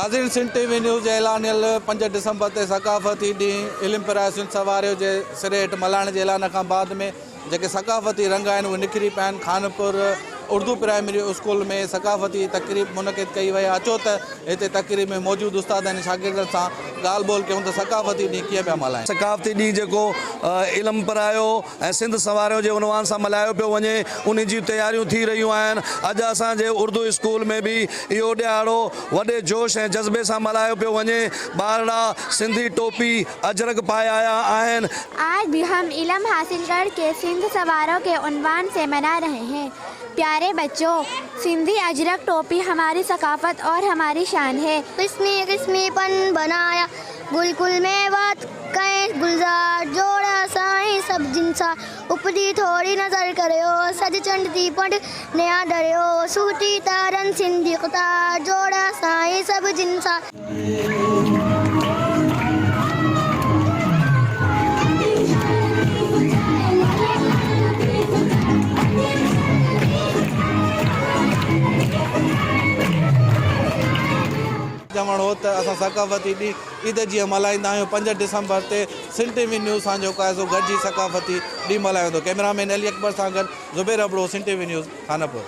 नाज़रीन, Sindh TV news ऐलानियल 5 December ते सकाफ़ती ॾींहुं इल्म पिरायसियुनि सवारियो जे सिरे हेठि मल्हाइण जे ऐलान खां बाद में जेके सकाफ़ती रंग आहिनि उहे निखरी पिया आहिनि। खानपुर उर्दू प्राइमरी स्कूल में सकाफ़ती तक़रीब मुनक़िद कई वई। अचो त हिते तक़रीब में मौजूदु उस्तादनि शागिर्दनि सां ॻाल्हि ॿोल कयूं त सकाफ़ती ॾींहुं कीअं पिया मल्हाइनि। सकाफ़ती ॾींहुं जेको इल्म परायो ऐं सिंध सवारियो जे उनवान सां मल्हायो पियो वञे, उन जी तयारियूं थी रहियूं आहिनि। अॼु असांजे उर्दू स्कूल में बि इहो ॾियारो वॾे जोश ऐं जज़्बे सां मल्हायो पियो वञे। ॿारड़ा सिंधी टोपी अजरक पाए आया आहिनि। आज भी हम इल्म हासिल करके सिंध सवारों के उन्वान से मना रहे हैं। प्यारे बच्चों, सिंधी अजरक टोपी हमारी सकाफत और हमारी शान है। किस्मी किस्मी पन बनाया गुलकुल में बात कहीं गुलजार जोड़ा साई सब जिनसा उपदी थोड़ी नजर करो सज चंडी पंड नया डरियो सूटी तारन सिंधी कुता जोड़ा साई सब जिनसा। जमण हो त असां सकाफ़ती ॾींहुं ईद जीअं मल्हाईंदा आहियूं 5 डिसंबर ते सिंध टीवी न्यूज़ सां जेको आहे सो गॾिजी सकाफ़ती ॾींहुं मल्हायो वेंदो। कैमरामैन अली अकबर सां गॾु ज़ुबैर अबड़ो, सिंध टीवी न्यूज़, खानपुर।